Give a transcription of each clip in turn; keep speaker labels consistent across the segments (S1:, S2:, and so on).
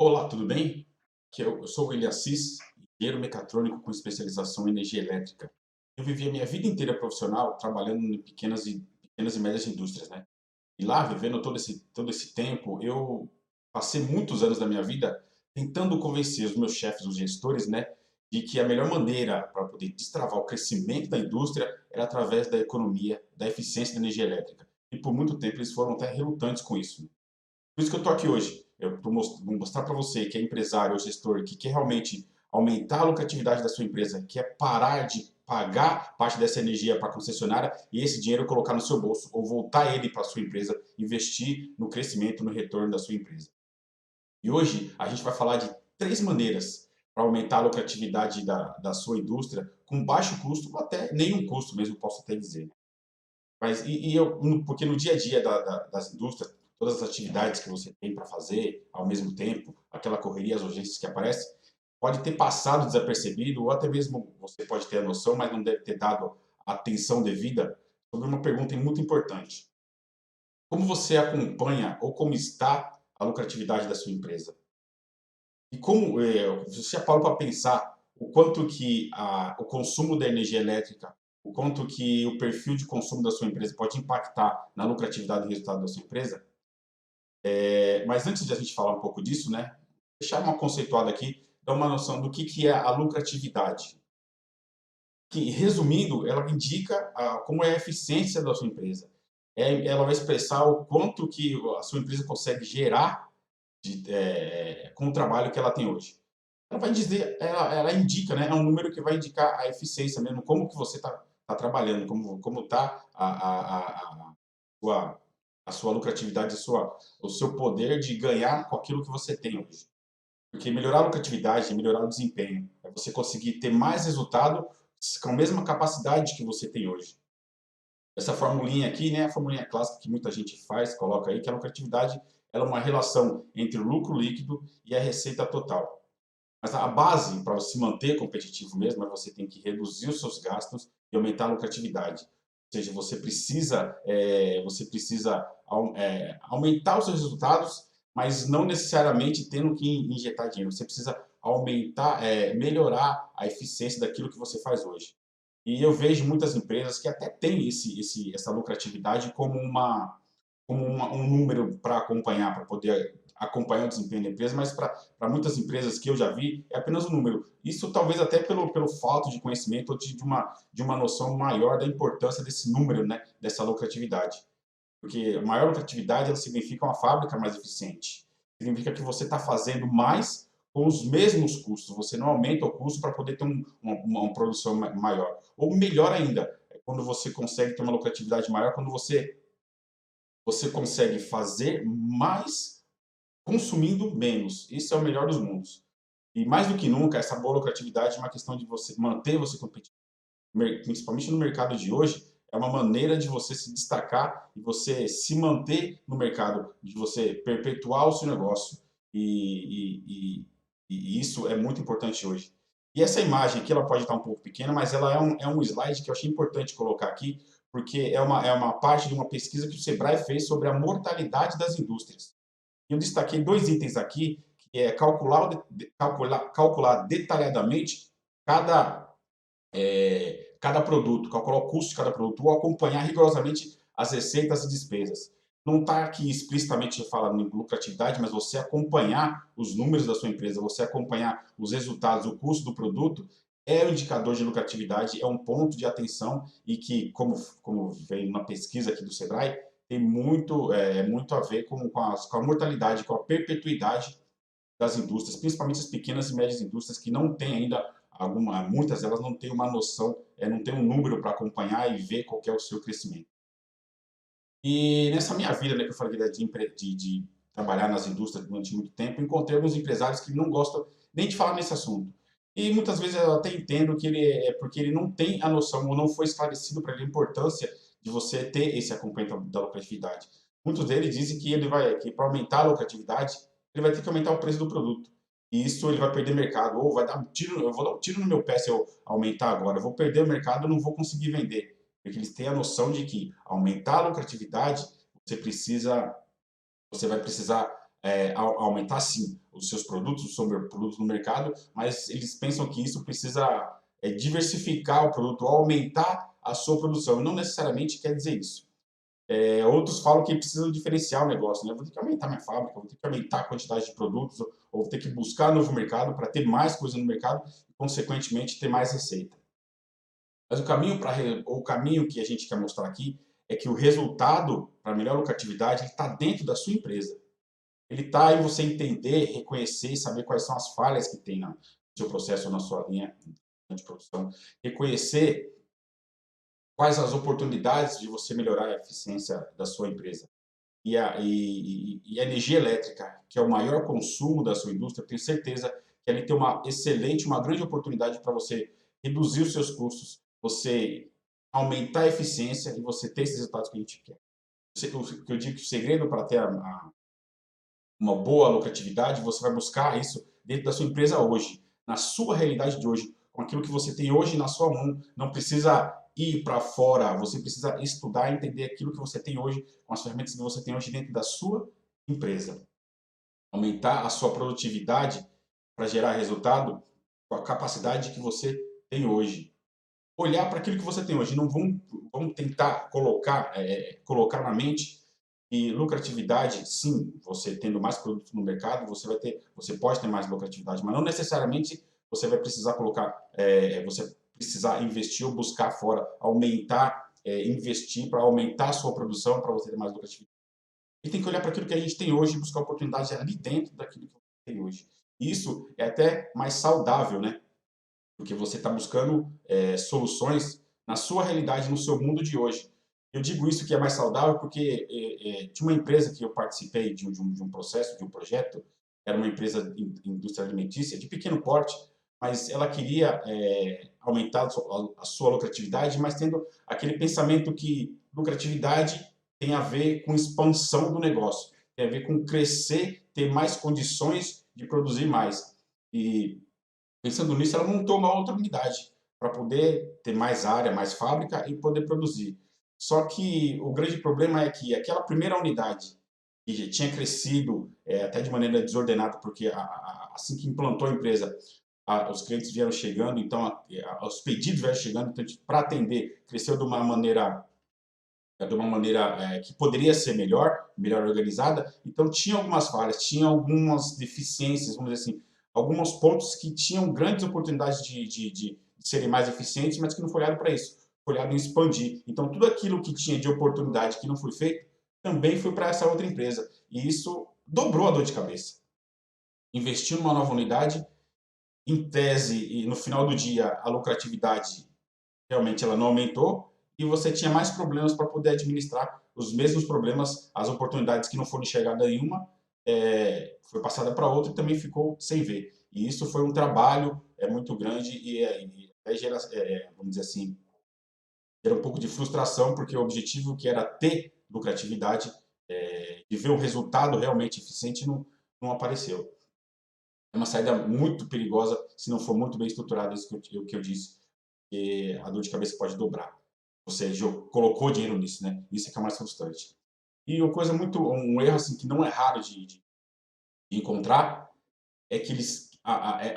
S1: Olá, tudo bem? Eu sou o Eliassis, engenheiro mecatrônico com especialização em energia elétrica. Eu vivi a minha vida inteira profissional trabalhando em pequenas e médias indústrias, né? E lá, vivendo todo esse tempo, eu passei muitos anos da minha vida tentando convencer os meus chefes, os gestores, né, de que a melhor maneira para poder destravar o crescimento da indústria era através da economia, da eficiência da energia elétrica. E por muito tempo eles foram até relutantes com isso, né? Por isso que eu estou aqui hoje. Vou mostrar para você que é empresário ou gestor que quer realmente aumentar a lucratividade da sua empresa, quer parar de pagar parte dessa energia para a concessionária e esse dinheiro colocar no seu bolso ou voltar ele para a sua empresa, investir no crescimento, no retorno da sua empresa. E hoje a gente vai falar de três maneiras para aumentar a lucratividade da sua indústria com baixo custo ou até nenhum custo mesmo, posso até dizer. Porque no dia a dia das indústrias, todas as atividades que você tem para fazer ao mesmo tempo, aquela correria, as urgências que aparecem, pode ter passado desapercebido, ou até mesmo você pode ter a noção, mas não deve ter dado a atenção devida sobre uma pergunta muito importante. Como você acompanha ou como está a lucratividade da sua empresa? E como você já parou para pensar o quanto que o consumo da energia elétrica, o quanto que o perfil de consumo da sua empresa pode impactar na lucratividade e resultado da sua empresa? Mas antes de a gente falar um pouco disso, né, deixar uma conceituada aqui, dar uma noção do que é a lucratividade. Que, resumindo, ela indica como é a eficiência da sua empresa. Ela vai expressar o quanto que a sua empresa consegue gerar com o trabalho que ela tem hoje. Ela vai dizer, ela indica, né? É um número que vai indicar a eficiência mesmo, como que você tá trabalhando, como tá sua, a sua lucratividade, o seu poder de ganhar com aquilo que você tem hoje. Porque melhorar a lucratividade, melhorar o desempenho, é você conseguir ter mais resultado com a mesma capacidade que você tem hoje. Essa formulinha aqui, né, a formulinha clássica que muita gente faz, coloca aí, que a lucratividade ela é uma relação entre o lucro líquido e a receita total. Mas a base para se manter competitivo mesmo é você tem que reduzir os seus gastos e aumentar a lucratividade. Ou seja, você precisa aumentar os seus resultados, mas não necessariamente tendo que injetar dinheiro. Você precisa aumentar, melhorar a eficiência daquilo que você faz hoje. E eu vejo muitas empresas que até têm essa lucratividade um número para acompanhar, para poder acompanhar o desempenho da empresa, mas para muitas empresas que eu já vi, é apenas um número. Isso talvez até pelo fato de conhecimento ou de uma noção maior da importância desse número, né, dessa lucratividade. Porque a maior lucratividade ela significa uma fábrica mais eficiente. Significa que você está fazendo mais com os mesmos custos. Você não aumenta o custo para poder ter uma produção maior. Ou melhor ainda, é quando você consegue ter uma lucratividade maior, quando você consegue fazer mais consumindo menos. Isso é o melhor dos mundos. E mais do que nunca, essa boa lucratividade é uma questão de você competitivo, principalmente no mercado de hoje, é uma maneira de você se destacar e você se manter no mercado, de você perpetuar o seu negócio. E isso é muito importante hoje. E essa imagem aqui, ela pode estar um pouco pequena, mas ela é um slide que eu achei importante colocar aqui, porque é uma parte de uma pesquisa que o Sebrae fez sobre a mortalidade das indústrias. Eu destaquei dois itens aqui, que é calcular detalhadamente cada cada produto, calcular o custo de cada produto ou acompanhar rigorosamente as receitas e despesas. Não está aqui explicitamente falando em lucratividade, mas você acompanhar os números da sua empresa, você acompanhar os resultados, o custo do produto, é um indicador de lucratividade, é um ponto de atenção e que, como veio na pesquisa aqui do Sebrae, tem muito a ver com a mortalidade, com a perpetuidade das indústrias, principalmente as pequenas e médias indústrias que não têm ainda muitas delas não têm uma noção, não têm um número para acompanhar e ver qual que é o seu crescimento. E nessa minha vida, né, que eu falei de trabalhar nas indústrias durante muito tempo, encontrei alguns empresários que não gostam nem de falar nesse assunto. E muitas vezes eu até entendo que é porque ele não tem a noção ou não foi esclarecido para ele a importância de você ter esse acompanhamento da lucratividade. Muitos deles dizem que para aumentar a lucratividade, ele vai ter que aumentar o preço do produto. E isso ele vai perder mercado, ou vai dar um tiro, eu vou dar um tiro no meu pé se eu aumentar agora, eu vou perder o mercado, eu não vou conseguir vender. Porque eles têm a noção de que aumentar a lucratividade, você vai precisar aumentar sim os seus produtos, os seus produtos no mercado, mas eles pensam que isso precisa diversificar o produto, aumentar a sua produção. Não necessariamente quer dizer isso. Outros falam que precisam diferenciar o negócio, né? Vou ter que aumentar minha fábrica, vou ter que aumentar a quantidade de produtos, ou vou ter que buscar novo mercado para ter mais coisa no mercado e, consequentemente, ter mais receita. Mas o caminho que a gente quer mostrar aqui é que o resultado para melhor lucratividade está dentro da sua empresa. Ele está em você entender, reconhecer e saber quais são as falhas que tem no seu processo ou na sua linha de produção. Reconhecer quais as oportunidades de você melhorar a eficiência da sua empresa. E a energia elétrica, que é o maior consumo da sua indústria, eu tenho certeza que ali tem uma grande oportunidade para você reduzir os seus custos, você aumentar a eficiência e você ter esses resultados que a gente quer. O que eu digo que o segredo para ter uma boa lucratividade, você vai buscar isso dentro da sua empresa hoje, na sua realidade de hoje, com aquilo que você tem hoje na sua mão. Não precisa ir para fora, você precisa estudar e entender aquilo que você tem hoje, com as ferramentas que você tem hoje dentro da sua empresa. Aumentar a sua produtividade para gerar resultado com a capacidade que você tem hoje. Olhar para aquilo que você tem hoje, não vamos tentar colocar na mente e lucratividade, sim, você tendo mais produtos no mercado, você pode ter mais lucratividade, mas não necessariamente você vai precisar você precisar investir ou buscar fora, aumentar, investir para aumentar a sua produção para você ter mais lucratividade. E tem que olhar para aquilo que a gente tem hoje e buscar oportunidades ali dentro daquilo que você tem hoje. Isso é até mais saudável, né? Porque você está buscando soluções na sua realidade, no seu mundo de hoje. Eu digo isso que é mais saudável porque tinha uma empresa que eu participei de um processo, de um projeto, era uma empresa de indústria alimentícia de pequeno porte, mas ela queria aumentar a sua lucratividade, mas tendo aquele pensamento que lucratividade tem a ver com expansão do negócio, tem a ver com crescer, ter mais condições de produzir mais. E pensando nisso, ela montou uma outra unidade para poder ter mais área, mais fábrica e poder produzir. Só que o grande problema é que aquela primeira unidade, que já tinha crescido até de maneira desordenada, porque assim que implantou a empresa, os clientes vieram chegando, então os pedidos vieram chegando, então para atender, cresceu de uma maneira que poderia ser melhor organizada. Então tinha algumas falhas, tinha algumas deficiências, vamos dizer assim, alguns pontos que tinham grandes oportunidades de serem mais eficientes, mas que não foi olhado para isso, foi olhado em expandir. Então tudo aquilo que tinha de oportunidade que não foi feito, também foi para essa outra empresa. E isso dobrou a dor de cabeça. Investiu numa nova unidade, em tese, e no final do dia, a lucratividade realmente ela não aumentou e você tinha mais problemas para poder administrar os mesmos problemas, as oportunidades que não foram enxergadas em uma, foi passada para outra e também ficou sem ver. E isso foi um trabalho muito grande e gera, vamos dizer assim, gera um pouco de frustração, porque o objetivo que era ter lucratividade e ver um resultado realmente eficiente não apareceu. É uma saída muito perigosa se não for muito bem estruturada, isso que eu disse, que a dor de cabeça pode dobrar. Você colocou dinheiro nisso, né? Isso é que é mais frustrante. E uma coisa um erro assim que não é raro de encontrar é que eles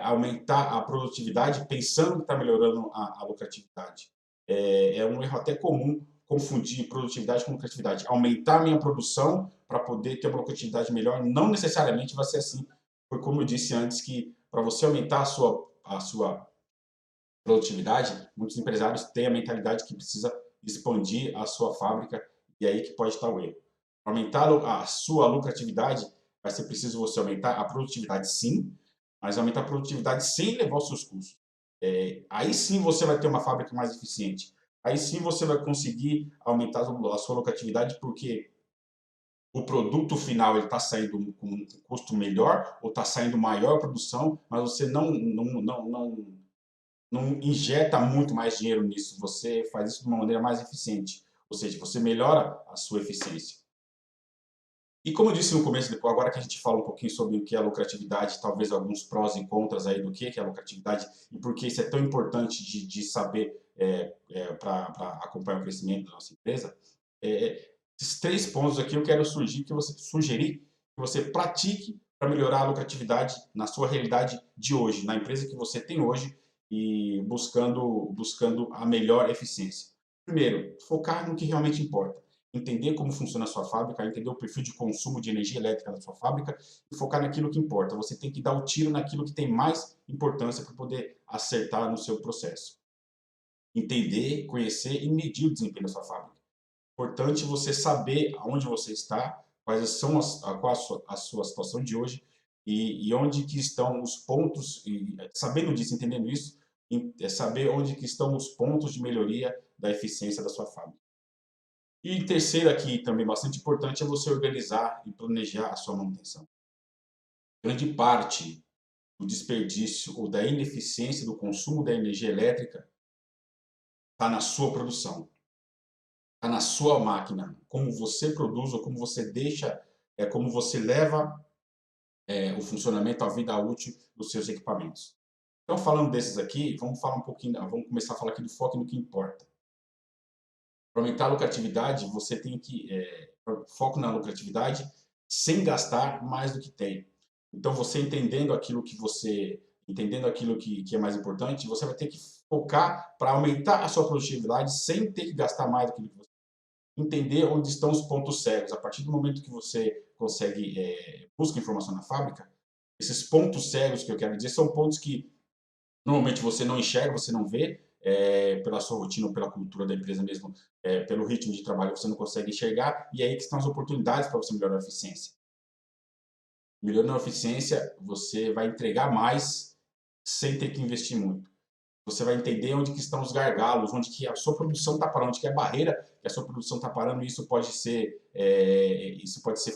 S1: aumentar a produtividade pensando que está melhorando a lucratividade. É um erro até comum confundir produtividade com lucratividade. Aumentar a minha produção para poder ter uma lucratividade melhor não necessariamente vai ser assim. Foi como eu disse antes que para você aumentar a sua produtividade, muitos empresários têm a mentalidade que precisa expandir a sua fábrica e aí que pode estar o erro. Para aumentar a sua lucratividade, vai ser preciso você aumentar a produtividade sim, mas aumentar a produtividade sem levar os seus custos. Aí sim você vai ter uma fábrica mais eficiente. Aí sim você vai conseguir aumentar a sua lucratividade porque o produto final está saindo com um custo melhor ou está saindo maior produção, mas você não injeta muito mais dinheiro nisso, você faz isso de uma maneira mais eficiente, ou seja, você melhora a sua eficiência. E como eu disse no começo, depois, agora que a gente fala um pouquinho sobre o que é a lucratividade, talvez alguns prós e contras aí do que é a lucratividade e por que isso é tão importante de saber para acompanhar o crescimento da nossa empresa, esses 3 pontos aqui eu quero sugerir que você pratique para melhorar a lucratividade na sua realidade de hoje, na empresa que você tem hoje e buscando a melhor eficiência. Primeiro, focar no que realmente importa. Entender como funciona a sua fábrica, entender o perfil de consumo de energia elétrica da sua fábrica e focar naquilo que importa. Você tem que dar o tiro naquilo que tem mais importância para poder acertar no seu processo. Entender, conhecer e medir o desempenho da sua fábrica. Importante você saber aonde você está, quais são qual a sua situação de hoje e onde que estão os pontos, e sabendo disso, entendendo isso, saber onde que estão os pontos de melhoria da eficiência da sua fábrica. E terceiro aqui, também bastante importante, é você organizar e planejar a sua manutenção. Grande parte do desperdício ou da ineficiência do consumo da energia elétrica está na sua produção, está na sua máquina, como você produz ou como você deixa, como você leva o funcionamento, a vida útil dos seus equipamentos. Então, falando desses aqui, vamos falar um pouquinho, vamos começar a falar aqui do foco no que importa. Para aumentar a lucratividade, você tem que foco na lucratividade sem gastar mais do que tem. Então, você entendendo aquilo que é mais importante, você vai ter que focar para aumentar a sua produtividade sem ter que gastar mais do que você entender onde estão os pontos cegos. A partir do momento que você busca informação na fábrica, esses pontos cegos que eu quero dizer são pontos que normalmente você não enxerga, você não vê, pela sua rotina ou pela cultura da empresa mesmo, pelo ritmo de trabalho você não consegue enxergar, e aí que estão as oportunidades para você melhorar a eficiência. Melhorando a eficiência, você vai entregar mais sem ter que investir muito. Você vai entender onde que estão os gargalos, onde que a sua produção está parando, onde que é a barreira que a sua produção está parando, e isso pode ser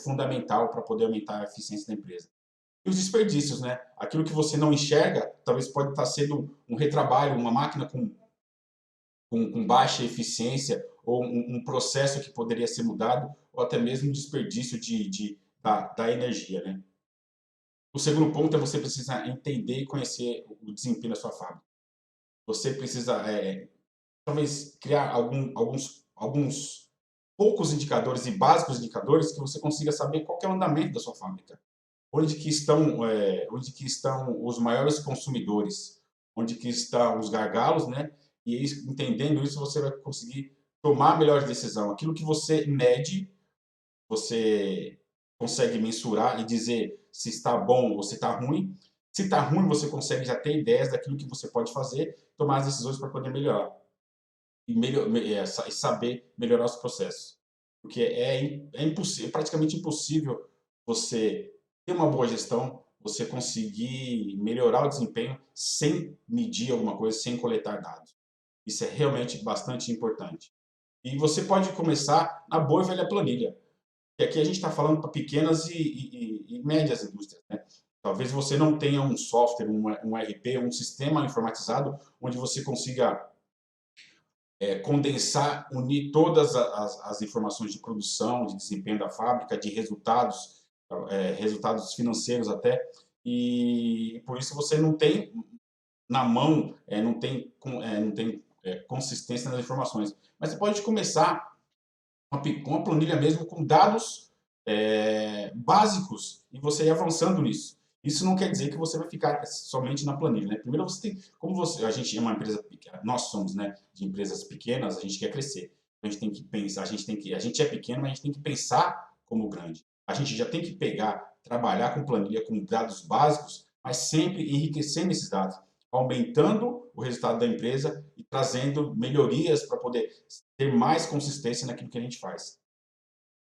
S1: fundamental para poder aumentar a eficiência da empresa. E os desperdícios, né? Aquilo que você não enxerga, talvez pode estar sendo um retrabalho, uma máquina com baixa eficiência, ou um processo que poderia ser mudado, ou até mesmo um desperdício da energia, né? O segundo ponto é você precisa entender e conhecer o desempenho da sua fábrica. Você precisa, talvez, criar alguns poucos indicadores e básicos indicadores que você consiga saber qual que é o andamento da sua fábrica. Onde que estão os maiores consumidores, onde que estão os gargalos, né? E entendendo isso, você vai conseguir tomar a melhor decisão. Aquilo que você mede, você consegue mensurar e dizer se está bom ou se está ruim. Se está ruim, você consegue já ter ideias daquilo que você pode fazer, tomar as decisões para poder melhorar e saber melhorar os processos. Porque é praticamente impossível você ter uma boa gestão, você conseguir melhorar o desempenho sem medir alguma coisa, sem coletar dados. Isso é realmente bastante importante. E você pode começar na boa e velha planilha. E aqui a gente está falando para pequenas e médias indústrias, né? Talvez você não tenha um software, um ERP, um sistema informatizado onde você consiga condensar, unir todas as informações de produção, de desempenho da fábrica, de resultados financeiros até, e por isso você não tem na mão, não tem consistência nas informações. Mas você pode começar com uma planilha mesmo, com dados básicos, e você ir avançando nisso. Isso não quer dizer que você vai ficar somente na planilha, né? Primeiro você tem, a gente é uma empresa pequena, nós somos, né, de empresas pequenas, a gente quer crescer. A gente tem que pensar, a gente é pequeno, mas a gente tem que pensar como grande. A gente já tem que trabalhar com planilha, com dados básicos, mas sempre enriquecendo esses dados, aumentando o resultado da empresa e trazendo melhorias para poder ter mais consistência naquilo que a gente faz.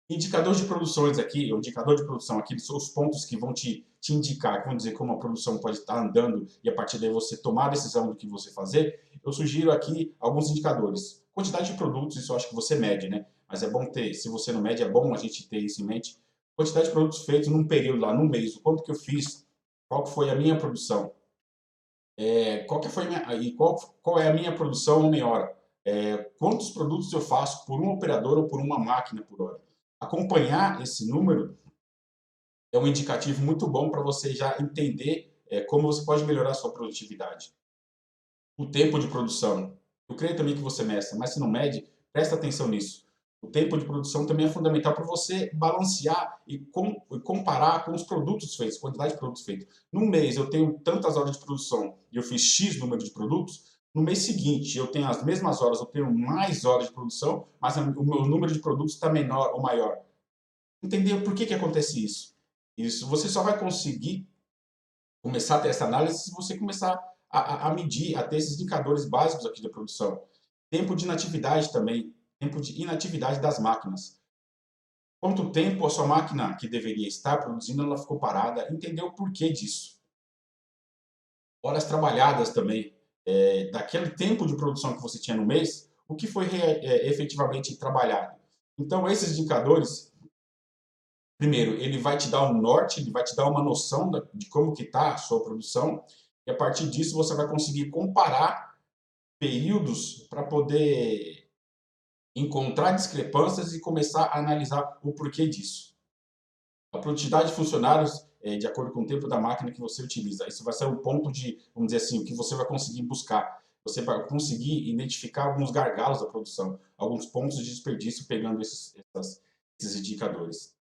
S1: Indicador de produções aqui, o indicador de produção aqui, são os pontos que vão te indicar, que vão dizer como a produção pode estar andando e a partir daí você tomar a decisão do que você fazer. Eu sugiro aqui alguns indicadores. Quantidade de produtos, isso eu acho que você mede, né? Mas é bom ter, se você não mede, é bom a gente ter isso em mente. Quantidade de produtos feitos num período lá, num mês, o quanto que eu fiz, qual que foi a minha produção, qual é a minha produção em hora, quantos produtos eu faço por um operador ou por uma máquina por hora. Acompanhar esse número é um indicativo muito bom para você já entender como você pode melhorar a sua produtividade. O tempo de produção. Eu creio também que você meça, mas se não mede, presta atenção nisso. O tempo de produção também é fundamental para você balancear e comparar com os produtos feitos, quantidade de produtos feitos. No mês eu tenho tantas horas de produção e eu fiz X número de produtos, no mês seguinte eu tenho as mesmas horas, eu tenho mais horas de produção, mas o meu número de produtos está menor ou maior. Entender por que acontece isso? Isso você só vai conseguir começar a ter essa análise se você começar a medir, a ter esses indicadores básicos aqui da produção. Tempo de inatividade também, tempo de inatividade das máquinas. Quanto tempo a sua máquina que deveria estar produzindo, ela ficou parada, entender o porquê disso. Horas trabalhadas também, daquele tempo de produção que você tinha no mês, o que foi efetivamente trabalhado. Então, esses indicadores, primeiro, ele vai te dar um norte, ele vai te dar uma noção de como que está a sua produção, e a partir disso você vai conseguir comparar períodos para poder encontrar discrepâncias e começar a analisar o porquê disso. A produtividade de funcionários é de acordo com o tempo da máquina que você utiliza. Isso vai ser um ponto de, vamos dizer assim, o que você vai conseguir buscar. Você vai conseguir identificar alguns gargalos da produção, alguns pontos de desperdício pegando esses indicadores.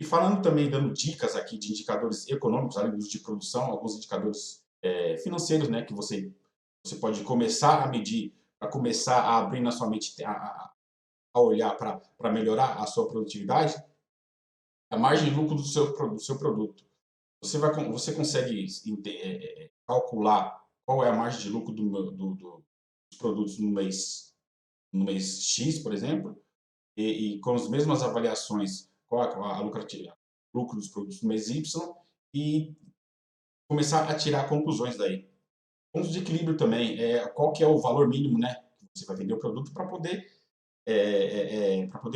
S1: E falando também, dando dicas aqui de indicadores econômicos, além dos de produção, alguns indicadores financeiros, né, que você pode começar a medir, para começar a abrir na sua mente, a olhar para melhorar a sua produtividade, a margem de lucro do seu produto. Você consegue calcular qual é a margem de lucro dos produtos no mês X, por exemplo, e com as mesmas avaliações, qual a lucratividade, lucro dos produtos no mês Y, e começar a tirar conclusões daí. Ponto de equilíbrio também, qual que é o valor mínimo, né, que você vai vender o produto para poder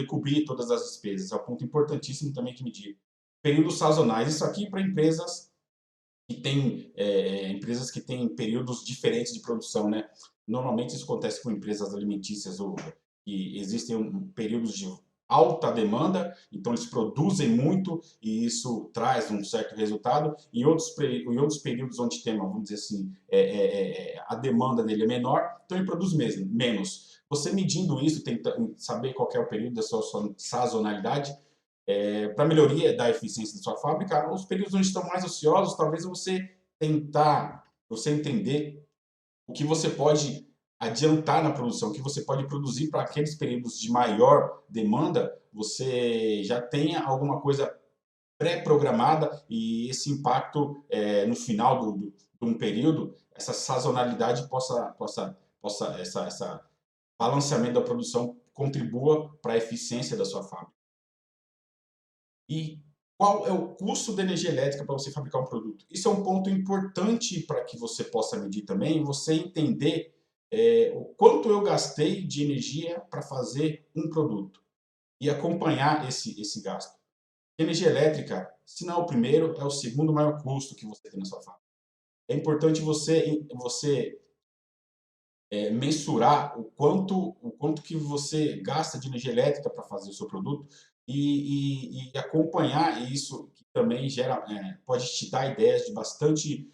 S1: cobrir todas as despesas. É um ponto importantíssimo também de medir. Períodos sazonais, isso aqui para empresas que têm períodos diferentes de produção, né? Normalmente isso acontece com empresas alimentícias ou que existem períodos de alta demanda, então eles produzem muito e isso traz um certo resultado. Em outros períodos onde tem, vamos dizer assim, a demanda dele é menor, então ele produz menos. Você medindo isso, tentando saber qual é o período da sua sazonalidade, para melhoria da eficiência da sua fábrica, os períodos onde estão mais ociosos, talvez você entender o que você pode adiantar na produção, o que você pode produzir para aqueles períodos de maior demanda, você já tenha alguma coisa pré-programada e esse impacto no final de um período, essa sazonalidade essa balanceamento da produção contribua para a eficiência da sua fábrica. E qual é o custo da energia elétrica para você fabricar um produto? Isso é um ponto importante para que você possa medir também, você entender o quanto eu gastei de energia para fazer um produto e acompanhar esse gasto. Energia elétrica, se não é o primeiro, é o segundo maior custo que você tem na sua fábrica. É importante você mensurar o quanto que você gasta de energia elétrica para fazer o seu produto e acompanhar isso, que também pode te dar ideias de bastante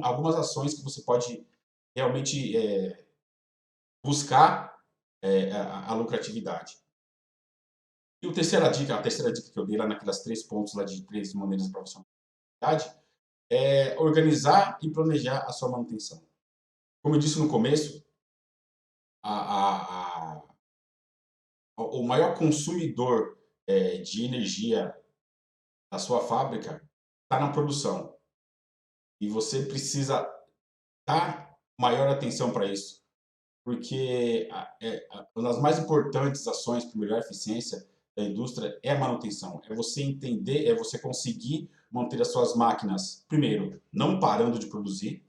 S1: algumas ações que você pode realmente buscar a lucratividade. E a terceira dica que eu dei lá naquelas 3 pontos lá de 3 maneiras para você é organizar e planejar a sua manutenção. Como eu disse no começo, a, a, o maior consumidor de energia da sua fábrica está na produção. E você precisa dar maior atenção para isso. Porque uma das mais importantes ações para melhorar a eficiência da indústria é a manutenção. É você entender, é você conseguir manter as suas máquinas, primeiro, não parando de produzir,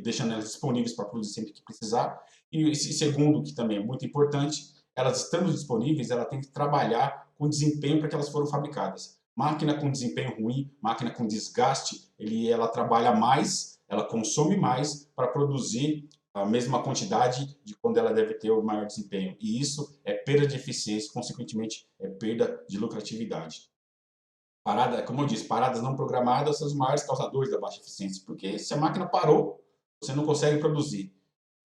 S1: deixando elas disponíveis para produzir sempre que precisar. E segundo, que também é muito importante, elas estando disponíveis, ela tem que trabalhar com desempenho para que elas foram fabricadas. Máquina com desempenho ruim, máquina com desgaste, ela trabalha mais, ela consome mais para produzir a mesma quantidade de quando ela deve ter o maior desempenho. E isso é perda de eficiência, consequentemente é perda de lucratividade. Como eu disse, paradas não programadas são os maiores causadores da baixa eficiência, porque se a máquina parou, você não consegue produzir.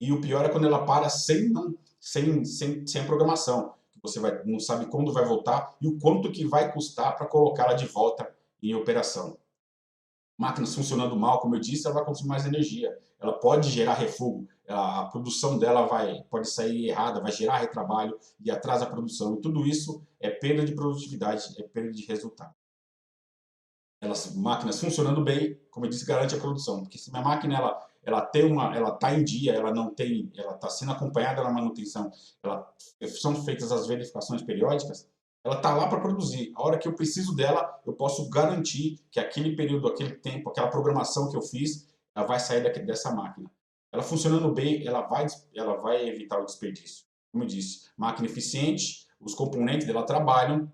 S1: E o pior é quando ela para sem a programação. Você não sabe quando vai voltar e o quanto que vai custar para colocá-la de volta em operação. Máquinas funcionando mal, como eu disse, ela vai consumir mais energia. Ela pode gerar refugo, a produção dela pode sair errada, vai gerar retrabalho e atrasa a produção. E tudo isso é perda de produtividade, é perda de resultado. Máquinas funcionando bem, como eu disse, garante a produção. Porque se minha máquina ela está em dia, ela está sendo acompanhada na manutenção, são feitas as verificações periódicas, ela está lá para produzir. A hora que eu preciso dela, eu posso garantir que aquele período, aquele tempo, aquela programação que eu fiz, ela vai sair dessa máquina. Ela funcionando bem, ela vai evitar o desperdício. Como eu disse, máquina eficiente, os componentes dela trabalham,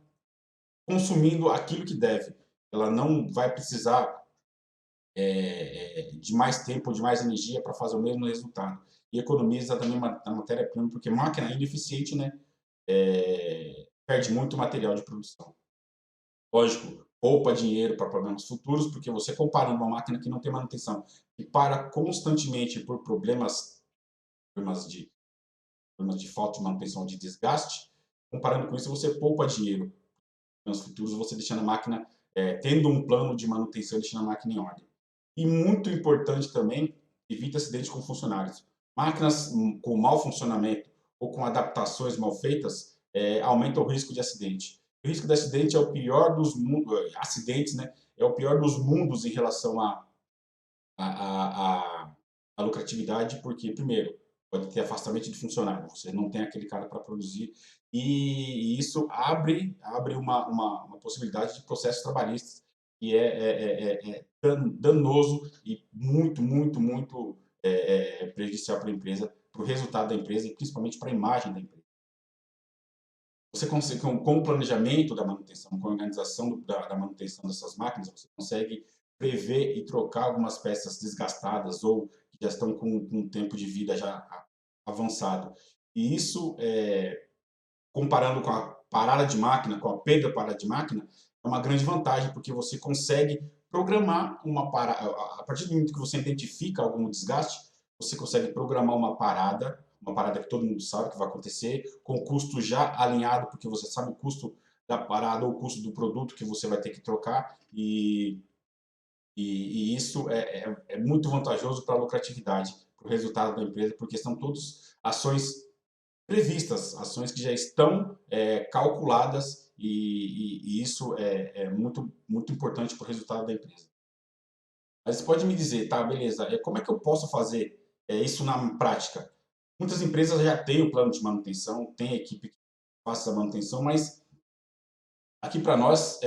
S1: consumindo aquilo que deve. Ela não vai precisar de mais tempo, de mais energia para fazer o mesmo resultado. E economiza também a matéria-prima, porque máquina ineficiente, né, perde muito material de produção. Lógico, poupa dinheiro para problemas futuros, porque você comparando uma máquina que não tem manutenção e para constantemente por problemas de falta de manutenção, de desgaste, comparando com isso, você poupa dinheiro. Nos futuros, você deixando a máquina, tendo um plano de manutenção, deixando a máquina em ordem. E muito importante também, evita acidentes com funcionários. Máquinas com mau funcionamento ou com adaptações mal feitas aumentam o risco de acidente. O risco de acidente é o pior dos mundos, acidentes, né? É o pior dos mundos em relação à lucratividade, porque, primeiro, pode ter afastamento de funcionário, você não tem aquele cara para produzir, e isso abre uma possibilidade de processos trabalhistas, que é danoso e muito prejudicial para a empresa, para o resultado da empresa e principalmente para a imagem da empresa. Você consegue, com o planejamento da manutenção, com a organização da manutenção dessas máquinas, você consegue prever e trocar algumas peças desgastadas ou que já estão com um tempo de vida já avançado. E isso, comparando com a parada de máquina, com a perda da parada de máquina, é uma grande vantagem, porque você consegue programar uma parada. A partir do momento que você identifica algum desgaste, você consegue programar uma parada que todo mundo sabe que vai acontecer, com o custo já alinhado, porque você sabe o custo da parada ou o custo do produto que você vai ter que trocar, e isso é muito vantajoso para a lucratividade, para o resultado da empresa, porque são todas ações previstas, ações que já estão calculadas, e isso é muito importante para o resultado da empresa. Mas você pode me dizer, tá, beleza, como é que eu posso fazer isso na prática? Muitas empresas já têm o plano de manutenção, tem a equipe que faz a manutenção, mas aqui para nós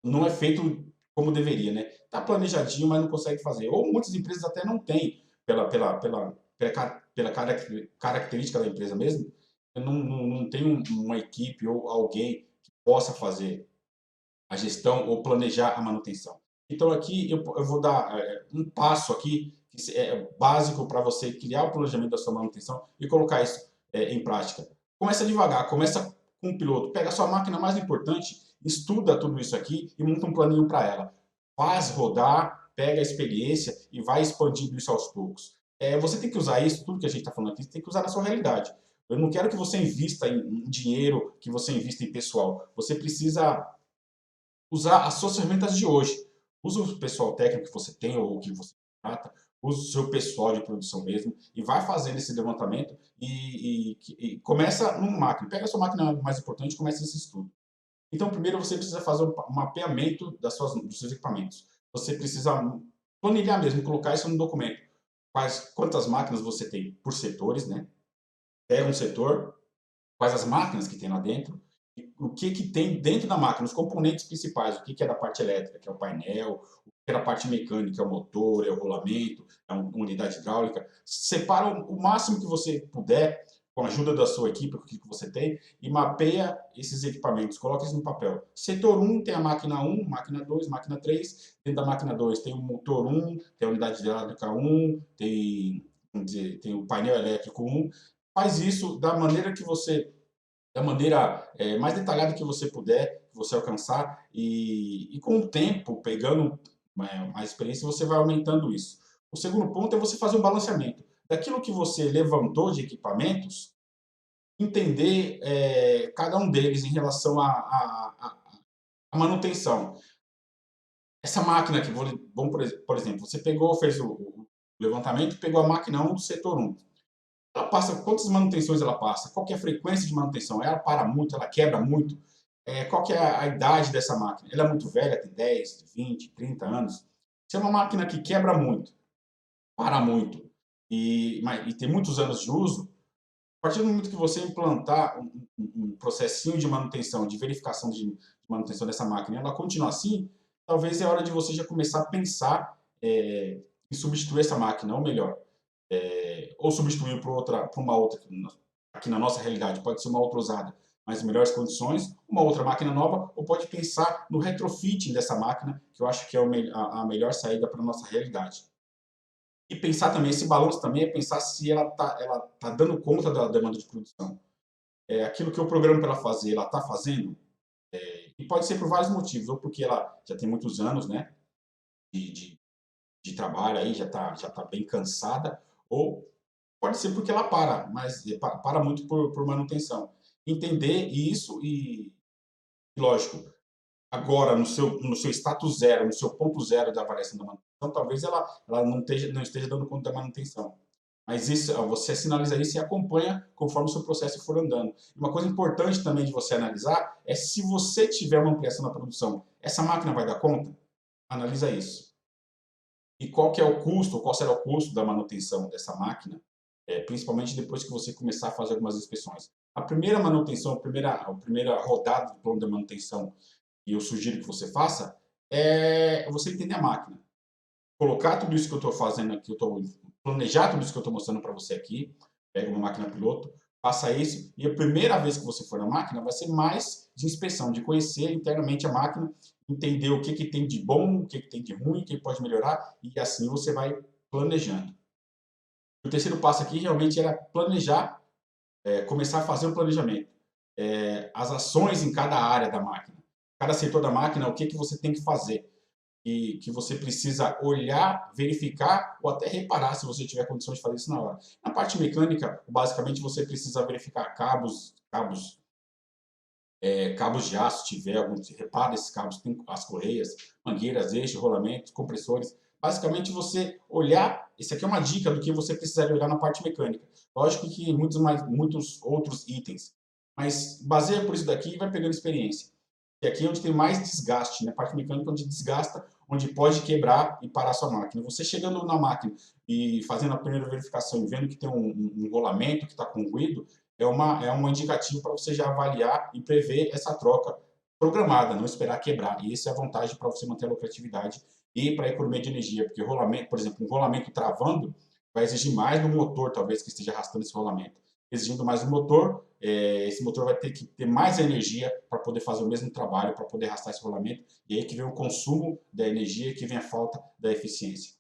S1: não é feito como deveria, né? Tá planejadinho, mas não consegue fazer. Ou muitas empresas até não têm, pela característica da empresa mesmo, não tem uma equipe ou alguém que possa fazer a gestão ou planejar a manutenção. Então aqui eu vou dar um passo aqui que é básico para você criar o planejamento da sua manutenção e colocar isso em prática. Começa devagar, começa com um piloto, pega a sua máquina mais importante, estuda tudo isso aqui e monta um planinho para ela. Faz rodar, pega a experiência e vai expandindo isso aos poucos. Você tem que usar isso, tudo que a gente está falando aqui, você tem que usar na sua realidade. Eu não quero que você invista em dinheiro, que você invista em pessoal. Você precisa usar as suas ferramentas de hoje. Usa o pessoal técnico que você tem ou que você trata, usa o seu pessoal de produção mesmo e vai fazendo esse levantamento e começa numa máquina. Pega a sua máquina mais importante e começa esse estudo. Então, primeiro você precisa fazer um mapeamento dos seus equipamentos. Você precisa planilhar mesmo, colocar isso no documento. Quantas máquinas você tem por setores, né? Pega um setor, quais as máquinas que tem lá dentro, o que tem dentro da máquina, os componentes principais, o que é da parte elétrica, que é o painel, o que é da parte mecânica, é o motor, é o rolamento, é uma unidade hidráulica. Separa o máximo que você puder, com a ajuda da sua equipe, com o que você tem, e mapeia esses equipamentos, coloca isso no papel. Setor 1 tem a máquina 1, máquina 2, máquina 3. Dentro da máquina 2 tem o motor 1, tem a unidade hidráulica 1, tem o painel elétrico 1. Faz isso da maneira mais detalhada que você puder, que você alcançar, e com o tempo, pegando mais experiência, você vai aumentando isso. O segundo ponto é você fazer um balanceamento. daquilo que você levantou de equipamentos, entender cada um deles em relação à manutenção. Essa máquina que, vamos, por exemplo, você pegou, fez o levantamento, pegou a máquina 1 do setor 1. Ela passa, quantas manutenções ela passa? Qual que é a frequência de manutenção? Ela para muito, ela quebra muito? Qual que é a idade dessa máquina? Ela é muito velha, tem 10, 20, 30 anos. Se é uma máquina que quebra muito, para muito, e tem muitos anos de uso, a partir do momento que você implantar um processinho de manutenção, de verificação de manutenção dessa máquina, e ela continuar assim, talvez é hora de você já começar a pensar em substituir essa máquina, ou melhor, ou substituir por uma outra, aqui na nossa realidade, pode ser uma outra usada, mas em melhores condições, uma outra máquina nova, ou pode pensar no retrofitting dessa máquina, que eu acho que é a melhor saída para a nossa realidade. E pensar também, esse balanço também é pensar se ela tá dando conta da demanda de produção. Aquilo que eu programo para ela fazer, ela está fazendo? E pode ser por vários motivos, ou porque ela já tem muitos anos, né, de, de, de trabalho aí, já tá bem cansada, ou pode ser porque ela para, mas para muito por manutenção. Entender isso lógico, agora no seu status zero, no seu ponto zero da avaliação da manutenção, talvez ela não esteja dando conta da manutenção. Mas isso, você sinaliza isso e acompanha conforme o seu processo for andando. Uma coisa importante também de você analisar é se você tiver uma ampliação na produção, essa máquina vai dar conta? Analisa isso. E qual que é o custo, ou qual será o custo da manutenção dessa máquina, principalmente depois que você começar a fazer algumas inspeções. A primeira manutenção, a primeira rodada do plano de manutenção que eu sugiro que você faça é você entender a máquina. Colocar tudo isso que eu estou fazendo aqui, planejar tudo isso que eu estou mostrando para você aqui, pega uma máquina piloto, faça isso, e a primeira vez que você for na máquina vai ser mais de inspeção, de conhecer internamente a máquina, entender o que, que tem de bom, o que, que tem de ruim, o que pode melhorar, e assim você vai planejando. O terceiro passo aqui realmente era planejar, começar a fazer um planejamento. As ações em cada área da máquina, cada setor da máquina, o que, que você tem que fazer, e que você precisa olhar, verificar ou até reparar se você tiver condições de fazer isso na hora. Na parte mecânica, basicamente você precisa verificar cabos de aço, se tiver algum, repara esses cabos, tem as correias, mangueiras, eixos, rolamentos, compressores. Basicamente você olhar, isso aqui é uma dica do que você precisaria olhar na parte mecânica. Lógico que muitos outros itens, mas baseia por isso daqui e vai pegando experiência. E aqui é onde tem mais desgaste, na parte mecânica onde desgasta, onde pode quebrar e parar a sua máquina. Você chegando na máquina e fazendo a primeira verificação e vendo que tem um rolamento que está com ruído, é um indicativo para você já avaliar e prever essa troca programada, não esperar quebrar. E essa é a vantagem para você manter a lucratividade e para a economia de energia, porque rolamento, por exemplo, um rolamento travando vai exigir mais do motor, talvez, que esteja arrastando esse rolamento. Exigindo mais do motor, esse motor vai ter que ter mais energia para poder fazer o mesmo trabalho, para poder arrastar esse rolamento, e aí que vem o consumo da energia, que vem a falta da eficiência.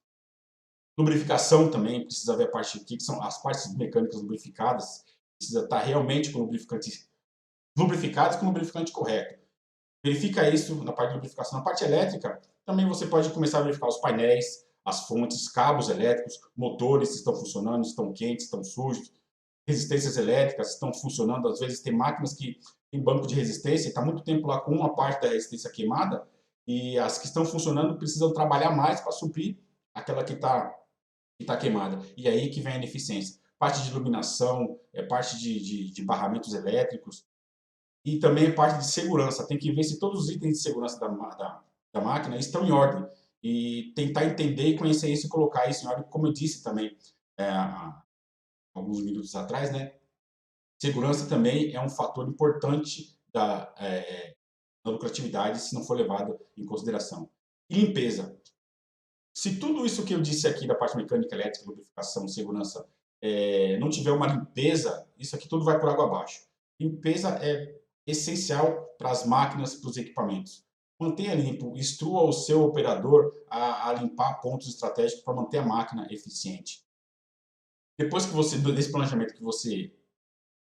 S1: Lubrificação também, precisa ver a parte aqui, que são as partes mecânicas lubrificadas, precisa estar realmente com lubrificantes lubrificados com o lubrificante correto. Verifica isso na parte de lubrificação. Na parte elétrica, também você pode começar a verificar os painéis, as fontes, cabos elétricos, motores se estão funcionando, se estão quentes, estão sujos, resistências elétricas estão funcionando. Às vezes tem máquinas que tem banco de resistência e está muito tempo lá com uma parte da resistência queimada, e as que estão funcionando precisam trabalhar mais para suprir aquela que tá queimada. E aí que vem a ineficiência. Parte de iluminação, parte de barramentos elétricos, e também parte de segurança. Tem que ver se todos os itens de segurança da máquina estão em ordem. E tentar entender e conhecer isso e colocar isso em ordem, como eu disse também há alguns minutos atrás, né? Segurança também é um fator importante da lucratividade se não for levado em consideração. E limpeza. Se tudo isso que eu disse aqui da parte mecânica, elétrica, lubrificação, segurança, não tiver uma limpeza, isso aqui tudo vai por água abaixo. Limpeza é essencial para as máquinas, para os equipamentos. Mantenha limpo, instrua o seu operador a limpar pontos estratégicos para manter a máquina eficiente. Depois desse planejamento que você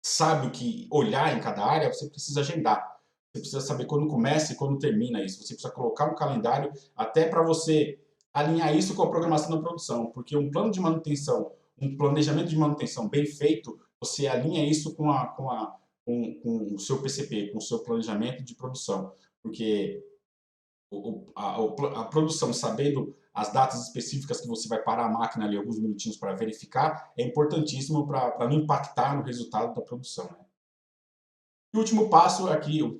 S1: sabe o que olhar em cada área, você precisa agendar. Você precisa saber quando começa e quando termina isso. Você precisa colocar um calendário até para você alinhar isso com a programação da produção, porque um plano de manutenção um planejamento de manutenção bem feito, você alinha isso com o seu PCP, com o seu planejamento de produção, porque a produção, sabendo as datas específicas que você vai parar a máquina ali alguns minutinhos para verificar, é importantíssimo para não impactar no resultado da produção, né? E o último passo aqui, o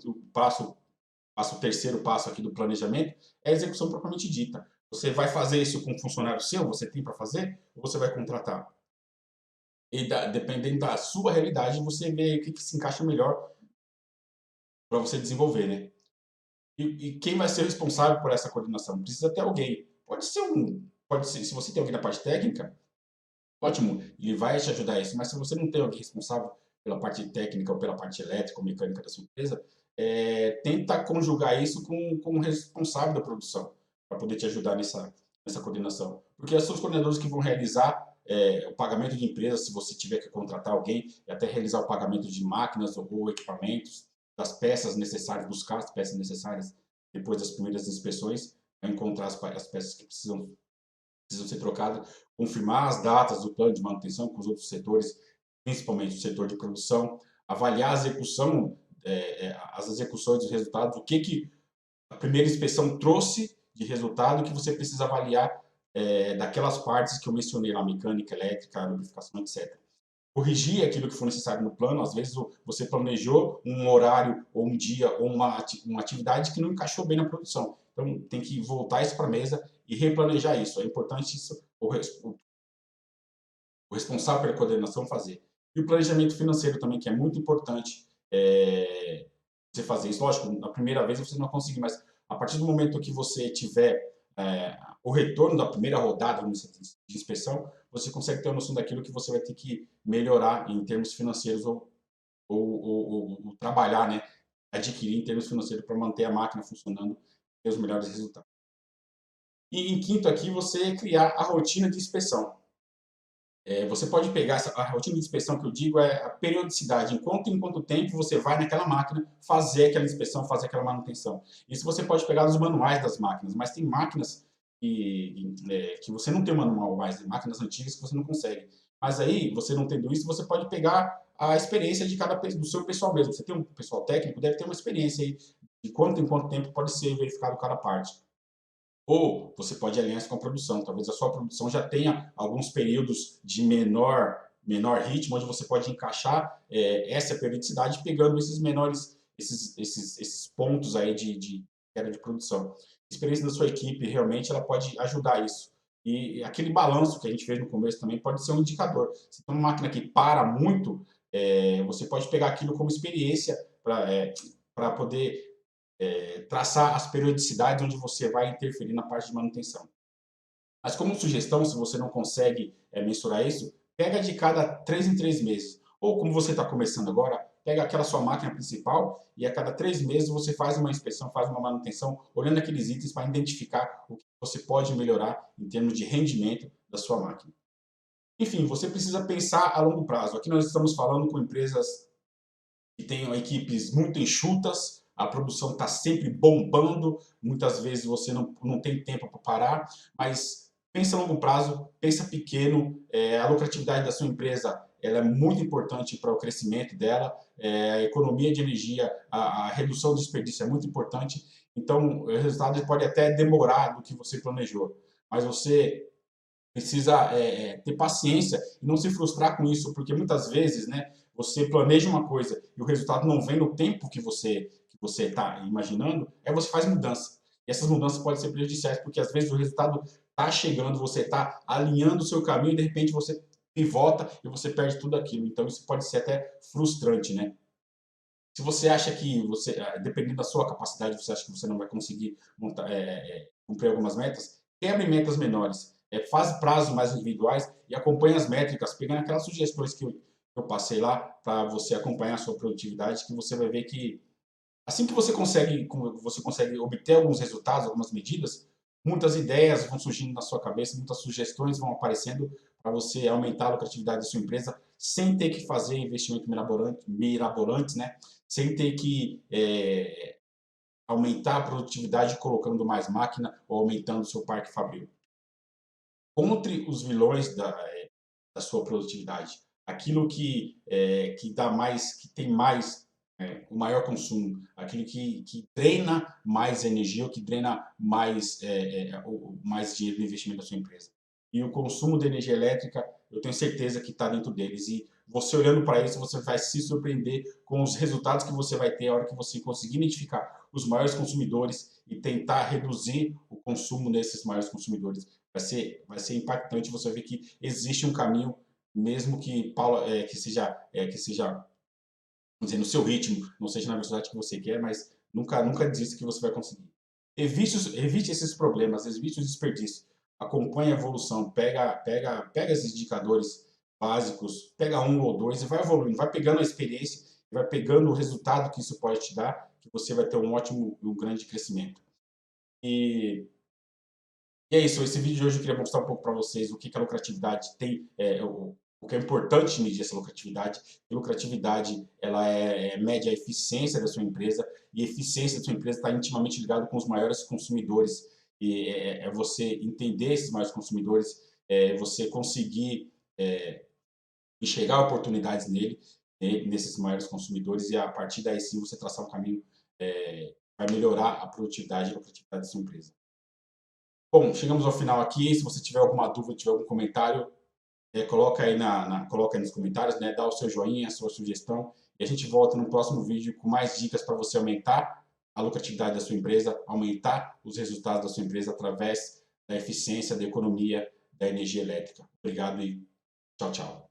S1: terceiro passo aqui do planejamento, é a execução propriamente dita. Você vai fazer isso com um funcionário seu, você tem para fazer, ou você vai contratar? E dependendo da sua realidade, você vê o que se encaixa melhor para você desenvolver, né? E quem vai ser responsável por essa coordenação? Precisa ter alguém. Pode ser, se você tem alguém na parte técnica, ótimo, ele vai te ajudar a isso. Mas se você não tem alguém responsável pela parte técnica ou pela parte elétrica ou mecânica da sua empresa, tenta conjugar isso com o responsável da produção, para poder te ajudar nessa coordenação. Porque são os coordenadores que vão realizar o pagamento de empresas, se você tiver que contratar alguém, e até realizar o pagamento de máquinas ou equipamentos, das peças necessárias, buscar as peças necessárias depois das primeiras inspeções, para encontrar as peças que precisam ser trocadas, confirmar as datas do plano de manutenção com os outros setores, principalmente o setor de produção, avaliar a execução, as execuções dos resultados, o que a primeira inspeção trouxe de resultado que você precisa avaliar daquelas partes que eu mencionei lá, mecânica, elétrica, lubrificação, etc. Corrigir aquilo que for necessário no plano, às vezes você planejou um horário ou um dia ou uma atividade que não encaixou bem na produção. Então tem que voltar isso para a mesa e replanejar isso. É importante isso, o responsável pela coordenação fazer. E o planejamento financeiro também, que é muito importante você fazer isso. Lógico, na primeira vez você não conseguir, mas a partir do momento que você tiver o retorno da primeira rodada de inspeção, você consegue ter uma noção daquilo que você vai ter que melhorar em termos financeiros ou trabalhar, né? Adquirir em termos financeiros para manter a máquina funcionando e ter os melhores resultados. E em quinto aqui, você criar a rotina de inspeção. Você pode pegar a rotina de inspeção que eu digo é a periodicidade, em quanto tempo você vai naquela máquina fazer aquela inspeção, fazer aquela manutenção. Isso você pode pegar nos manuais das máquinas, mas tem máquinas que você não tem um manual mais, tem máquinas antigas que você não consegue. Mas aí, você não tendo isso, você pode pegar a experiência do seu pessoal mesmo. Você tem um pessoal técnico, deve ter uma experiência aí de quanto em quanto tempo pode ser verificado cada parte. Ou você pode alinhar isso com a produção. Talvez a sua produção já tenha alguns períodos de menor ritmo, onde você pode encaixar essa periodicidade pegando esses pontos aí de queda de produção. A experiência da sua equipe realmente ela pode ajudar isso. E aquele balanço que a gente fez no começo também pode ser um indicador. Se tem uma máquina que para muito, você pode pegar aquilo como experiência para poder traçar as periodicidades onde você vai interferir na parte de manutenção. Mas como sugestão, se você não consegue mensurar isso, pega de cada 3 em 3 meses. Ou como você está começando agora, pega aquela sua máquina principal e a cada 3 meses você faz uma inspeção, faz uma manutenção, olhando aqueles itens para identificar o que você pode melhorar em termos de rendimento da sua máquina. Enfim, você precisa pensar a longo prazo. Aqui nós estamos falando com empresas que tenham equipes muito enxutas, a produção está sempre bombando, muitas vezes você não tem tempo para parar, mas pensa a longo prazo, pensa pequeno, a lucratividade da sua empresa ela é muito importante para o crescimento dela, a economia de energia, a redução do desperdício é muito importante, então o resultado pode até demorar do que você planejou, mas você precisa ter paciência e não se frustrar com isso, porque muitas vezes, né, você planeja uma coisa e o resultado não vem no tempo que você está imaginando, aí você faz mudança. E essas mudanças podem ser prejudiciais, porque às vezes o resultado está chegando, você está alinhando o seu caminho e de repente você pivota e você perde tudo aquilo. Então isso pode ser até frustrante, né? Se você acha que dependendo da sua capacidade, você acha que você não vai conseguir cumprir algumas metas, quebre metas menores, faz prazos mais individuais e acompanhe as métricas, pegando aquelas sugestões que eu passei lá para você acompanhar a sua produtividade, que você vai ver que assim que você consegue obter alguns resultados, algumas medidas, muitas ideias vão surgindo na sua cabeça, muitas sugestões vão aparecendo para você aumentar a lucratividade da sua empresa sem ter que fazer investimento mirabolantes, né? Sem ter que aumentar a produtividade colocando mais máquina ou aumentando o seu parque fabril. Contre os vilões da sua produtividade. Aquilo que dá mais, que tem mais, o maior consumo, aquilo que drena mais energia, ou que drena mais dinheiro no investimento da sua empresa. E o consumo de energia elétrica, eu tenho certeza que está dentro deles. E você olhando para isso, você vai se surpreender com os resultados que você vai ter a hora que você conseguir identificar os maiores consumidores e tentar reduzir o consumo nesses maiores consumidores. Vai ser impactante você ver que existe um caminho, mesmo que, que seja, vamos dizer, no seu ritmo, não seja na velocidade que você quer, mas nunca desista que você vai conseguir. Evite esses problemas, evite os desperdícios. Acompanhe a evolução, pega esses indicadores básicos, pega um ou dois e vai evoluindo, vai pegando a experiência, vai pegando o resultado que isso pode te dar, que você vai ter um ótimo e um grande crescimento. E é isso, esse vídeo de hoje eu queria mostrar um pouco para vocês o que a lucratividade tem, o que é importante medir essa lucratividade. A lucratividade, ela mede a eficiência da sua empresa, e a eficiência da sua empresa está intimamente ligada com os maiores consumidores. E é você entender esses maiores consumidores, você conseguir enxergar oportunidades nesses maiores consumidores, e a partir daí sim você traçar um caminho, vai melhorar a produtividade e a lucratividade da sua empresa. Bom, chegamos ao final aqui. Se você tiver alguma dúvida, tiver algum comentário, coloca aí coloca aí nos comentários, né? Dá o seu joinha, a sua sugestão. E a gente volta no próximo vídeo com mais dicas para você aumentar a lucratividade da sua empresa, aumentar os resultados da sua empresa através da eficiência, da economia, da energia elétrica. Obrigado e tchau, tchau.